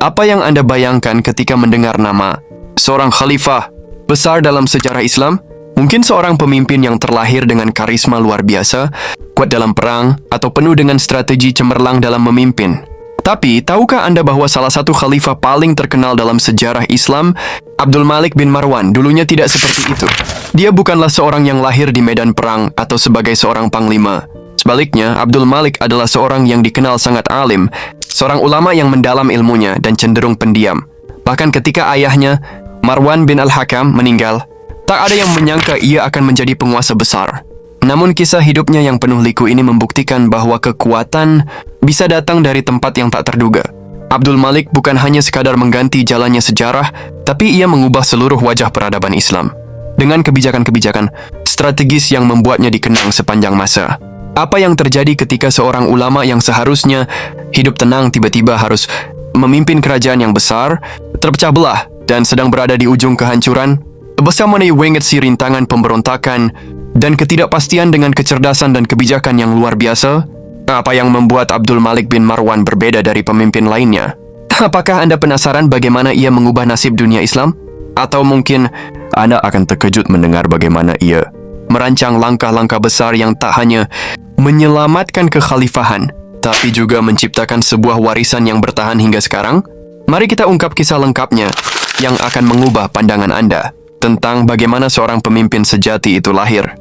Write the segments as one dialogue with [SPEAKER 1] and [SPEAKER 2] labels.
[SPEAKER 1] Apa yang Anda bayangkan ketika mendengar nama seorang khalifah besar dalam sejarah Islam? Mungkin seorang pemimpin yang terlahir dengan karisma luar biasa, kuat dalam perang, atau penuh dengan strategi cemerlang dalam memimpin. Tapi, tahukah Anda bahwa salah satu khalifah paling terkenal dalam sejarah Islam, Abdul Malik bin Marwan, dulunya tidak seperti itu. Dia bukanlah seorang yang lahir di medan perang atau sebagai seorang panglima. Sebaliknya, Abdul Malik adalah seorang yang dikenal sangat alim, seorang ulama yang mendalam ilmunya dan cenderung pendiam. Bahkan ketika ayahnya, Marwan bin Al-Hakam, meninggal, tak ada yang menyangka ia akan menjadi penguasa besar. Namun kisah hidupnya yang penuh liku ini membuktikan bahwa kekuatan bisa datang dari tempat yang tak terduga. Abdul Malik bukan hanya sekadar mengganti jalannya sejarah, tapi ia mengubah seluruh wajah peradaban Islam dengan kebijakan-kebijakan strategis yang membuatnya dikenang sepanjang masa. Apa yang terjadi ketika seorang ulama yang seharusnya hidup tenang tiba-tiba harus memimpin kerajaan yang besar, terpecah belah dan sedang berada di ujung kehancuran? Bersama si rintangan pemberontakan dan ketidakpastian dengan kecerdasan dan kebijakan yang luar biasa, apa yang membuat Abdul Malik bin Marwan berbeda dari pemimpin lainnya? Apakah Anda penasaran bagaimana ia mengubah nasib dunia Islam? Atau mungkin Anda akan terkejut mendengar bagaimana ia merancang langkah-langkah besar yang tak hanya menyelamatkan kekhalifahan, tapi juga menciptakan sebuah warisan yang bertahan hingga sekarang? Mari kita ungkap kisah lengkapnya yang akan mengubah pandangan Anda tentang bagaimana seorang pemimpin sejati itu lahir.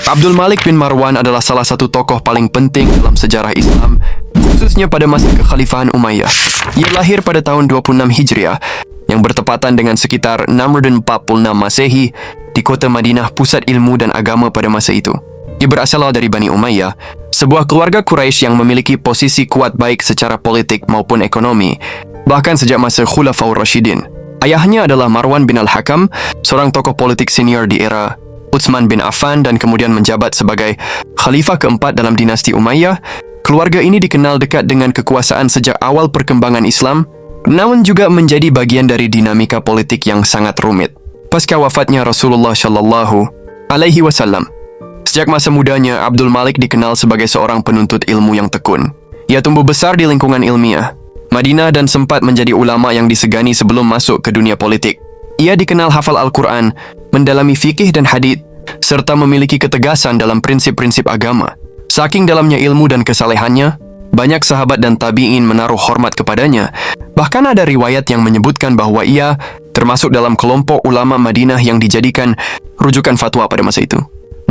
[SPEAKER 1] Abdul Malik bin Marwan adalah salah satu tokoh paling penting dalam sejarah Islam, khususnya pada masa kekhalifahan Umayyah. Ia lahir pada tahun 26 Hijriah, yang bertepatan dengan sekitar 646 Masehi, di kota Madinah, pusat ilmu dan agama pada masa itu. Ia berasal dari Bani Umayyah, sebuah keluarga Quraisy yang memiliki posisi kuat baik secara politik maupun ekonomi, bahkan sejak masa Khulafaur Rasyidin. Ayahnya adalah Marwan bin Al-Hakam, seorang tokoh politik senior di era Utsman bin Affan dan kemudian menjabat sebagai khalifah keempat dalam dinasti Umayyah. Keluarga ini dikenal dekat dengan kekuasaan sejak awal perkembangan Islam, namun juga menjadi bagian dari dinamika politik yang sangat rumit pasca wafatnya Rasulullah Shallallahu Alaihi Wasallam. Sejak masa mudanya, Abdul Malik dikenal sebagai seorang penuntut ilmu yang tekun. Ia tumbuh besar di lingkungan ilmiah Madinah dan sempat menjadi ulama yang disegani sebelum masuk ke dunia politik. Ia dikenal hafal Al-Quran, mendalami fikih dan hadits, serta memiliki ketegasan dalam prinsip-prinsip agama. Saking dalamnya ilmu dan kesalehannya, banyak sahabat dan tabi'in menaruh hormat kepadanya. Bahkan ada riwayat yang menyebutkan bahwa ia termasuk dalam kelompok ulama Madinah yang dijadikan rujukan fatwa pada masa itu.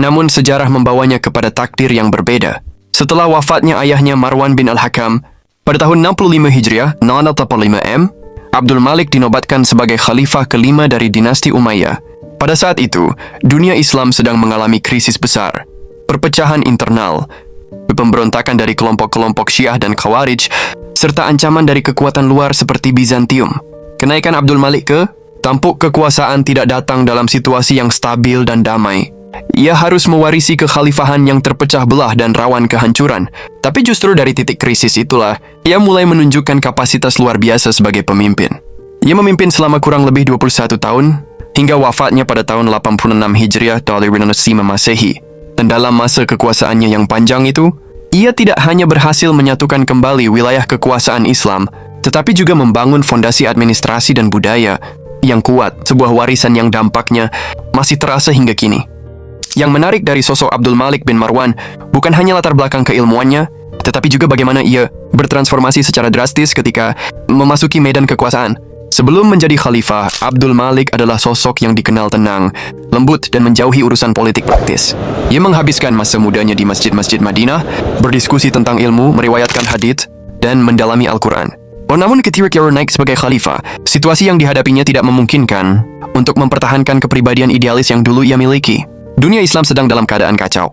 [SPEAKER 1] Namun sejarah membawanya kepada takdir yang berbeda. Setelah wafatnya ayahnya Marwan bin Al-Hakam, pada tahun 65 Hijriah, 685 M, Abdul Malik dinobatkan sebagai khalifah kelima dari dinasti Umayyah. Pada saat itu, dunia Islam sedang mengalami krisis besar, perpecahan internal, pemberontakan dari kelompok-kelompok Syiah dan Khawarij, serta ancaman dari kekuatan luar seperti Bizantium. Kenaikan Abdul Malik ke tampuk kekuasaan tidak datang dalam situasi yang stabil dan damai. Ia harus mewarisi kekhalifahan yang terpecah belah dan rawan kehancuran. Tapi justru dari titik krisis itulah, ia mulai menunjukkan kapasitas luar biasa sebagai pemimpin. Ia memimpin selama kurang lebih 21 tahun, hingga wafatnya pada tahun 86 Hijriah atau 5 Masehi. Dan dalam masa kekuasaannya yang panjang itu, ia tidak hanya berhasil menyatukan kembali wilayah kekuasaan Islam, tetapi juga membangun fondasi administrasi dan budaya yang kuat, sebuah warisan yang dampaknya masih terasa hingga kini. Yang menarik dari sosok Abdul Malik bin Marwan bukan hanya latar belakang keilmuannya, tetapi juga bagaimana ia bertransformasi secara drastis ketika memasuki medan kekuasaan. Sebelum menjadi khalifah, Abdul Malik adalah sosok yang dikenal tenang, lembut, dan menjauhi urusan politik praktis. Ia menghabiskan masa mudanya di masjid-masjid Madinah, berdiskusi tentang ilmu, meriwayatkan hadits, dan mendalami Al-Quran. Namun ketika ia naik sebagai khalifah, situasi yang dihadapinya tidak memungkinkan untuk mempertahankan kepribadian idealis yang dulu ia miliki. Dunia Islam sedang dalam keadaan kacau.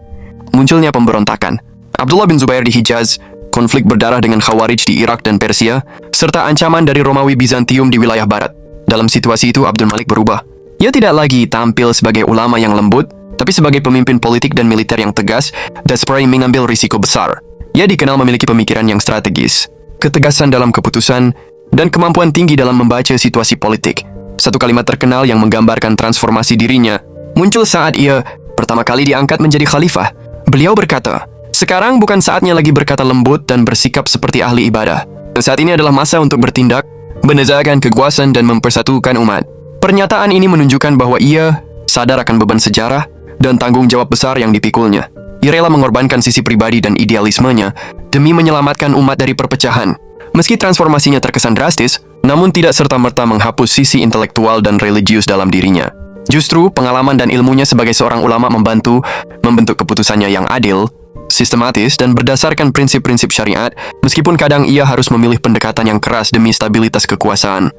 [SPEAKER 1] Munculnya pemberontakan, Abdullah bin Zubair di Hijaz, konflik berdarah dengan Khawarij di Irak dan Persia, serta ancaman dari Romawi Bizantium di wilayah barat. Dalam situasi itu, Abdul Malik berubah. Ia tidak lagi tampil sebagai ulama yang lembut, tapi sebagai pemimpin politik dan militer yang tegas, dan mengambil risiko besar. Ia dikenal memiliki pemikiran yang strategis, ketegasan dalam keputusan, dan kemampuan tinggi dalam membaca situasi politik. Satu kalimat terkenal yang menggambarkan transformasi dirinya muncul saat ia pertama kali diangkat menjadi khalifah. Beliau berkata, "Sekarang bukan saatnya lagi berkata lembut dan bersikap seperti ahli ibadah. Saat ini adalah masa untuk bertindak menezakan kekuasaan dan mempersatukan umat. Pernyataan ini menunjukkan bahwa ia sadar akan beban sejarah dan tanggung jawab besar yang dipikulnya. Ia rela mengorbankan sisi pribadi dan idealismenya demi menyelamatkan umat dari perpecahan. Meski transformasinya terkesan drastis, namun tidak serta-merta menghapus sisi intelektual dan religius dalam dirinya. Justru, pengalaman dan ilmunya sebagai seorang ulama membantu membentuk keputusannya yang adil, sistematis, dan berdasarkan prinsip-prinsip syariat, meskipun kadang ia harus memilih pendekatan yang keras demi stabilitas kekuasaan.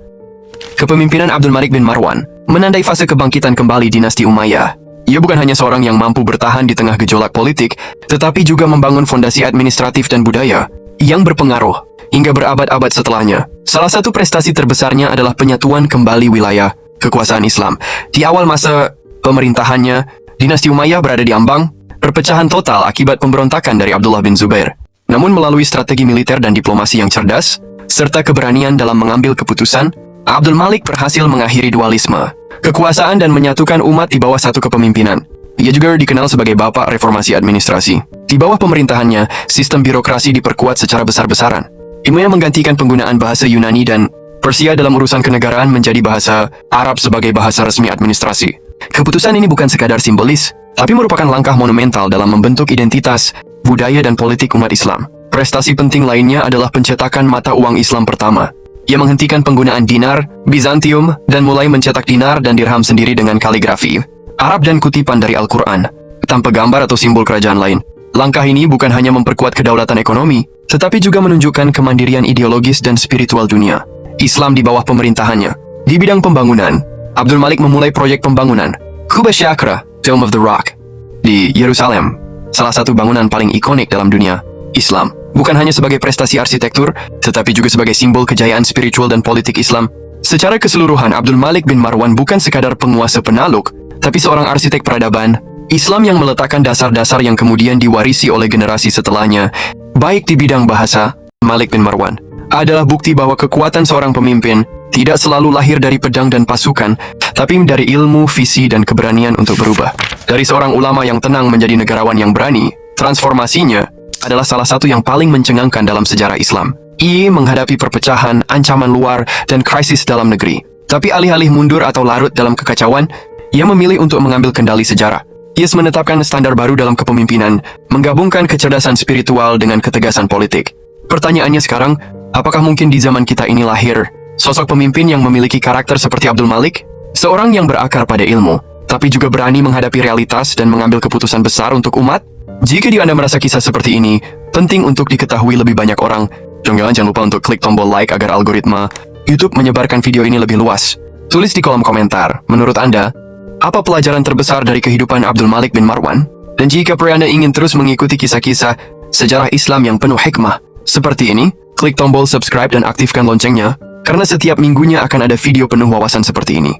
[SPEAKER 1] Kepemimpinan Abdul Malik bin Marwan menandai fase kebangkitan kembali dinasti Umayyah. Ia bukan hanya seorang yang mampu bertahan di tengah gejolak politik, tetapi juga membangun fondasi administratif dan budaya yang berpengaruh hingga berabad-abad setelahnya. Salah satu prestasi terbesarnya adalah penyatuan kembali wilayah kekuasaan Islam. Di awal masa pemerintahannya, dinasti Umayyah berada di ambang perpecahan total akibat pemberontakan dari Abdullah bin Zubair. Namun melalui strategi militer dan diplomasi yang cerdas, serta keberanian dalam mengambil keputusan, Abdul Malik berhasil mengakhiri dualisme kekuasaan dan menyatukan umat di bawah satu kepemimpinan. Ia juga dikenal sebagai bapak reformasi administrasi. Di bawah pemerintahannya, sistem birokrasi diperkuat secara besar-besaran. Ia menggantikan penggunaan bahasa Yunani dan Persia dalam urusan kenegaraan menjadi bahasa Arab sebagai bahasa resmi administrasi. Keputusan ini bukan sekadar simbolis, tapi merupakan langkah monumental dalam membentuk identitas, budaya dan politik umat Islam. Prestasi penting lainnya adalah pencetakan mata uang Islam pertama. Ia menghentikan penggunaan dinar, Bizantium, dan mulai mencetak dinar dan dirham sendiri dengan kaligrafi Arab dan kutipan dari Al-Quran, tanpa gambar atau simbol kerajaan lain. Langkah ini bukan hanya memperkuat kedaulatan ekonomi, tetapi juga menunjukkan kemandirian ideologis dan spiritual dunia Islam di bawah pemerintahannya. Di bidang pembangunan, Abdul Malik memulai proyek pembangunan Quba Shakra, Dome of the Rock, di Yerusalem, salah satu bangunan paling ikonik dalam dunia Islam. Bukan hanya sebagai prestasi arsitektur, tetapi juga sebagai simbol kejayaan spiritual dan politik Islam. Secara keseluruhan, Abdul Malik bin Marwan bukan sekadar penguasa penaluk, tapi seorang arsitek peradaban Islam yang meletakkan dasar-dasar yang kemudian diwarisi oleh generasi setelahnya. Baik di bidang bahasa, Malik bin Marwan adalah bukti bahwa kekuatan seorang pemimpin tidak selalu lahir dari pedang dan pasukan, tapi dari ilmu, visi, dan keberanian untuk berubah. Dari seorang ulama yang tenang menjadi negarawan yang berani, transformasinya adalah salah satu yang paling mencengangkan dalam sejarah Islam. Ia menghadapi perpecahan, ancaman luar, dan krisis dalam negeri. Tapi alih-alih mundur atau larut dalam kekacauan, ia memilih untuk mengambil kendali sejarah. Ia menetapkan standar baru dalam kepemimpinan, menggabungkan kecerdasan spiritual dengan ketegasan politik. Pertanyaannya sekarang, apakah mungkin di zaman kita ini lahir sosok pemimpin yang memiliki karakter seperti Abdul Malik? Seorang yang berakar pada ilmu, tapi juga berani menghadapi realitas dan mengambil keputusan besar untuk umat? Jika Anda merasa kisah seperti ini penting untuk diketahui lebih banyak orang, jangan lupa untuk klik tombol like agar algoritma YouTube menyebarkan video ini lebih luas. Tulis di kolom komentar, menurut Anda, apa pelajaran terbesar dari kehidupan Abdul Malik bin Marwan? Dan jika Anda ingin terus mengikuti kisah-kisah sejarah Islam yang penuh hikmah seperti ini, klik tombol subscribe dan aktifkan loncengnya, karena setiap minggunya akan ada video penuh wawasan seperti ini.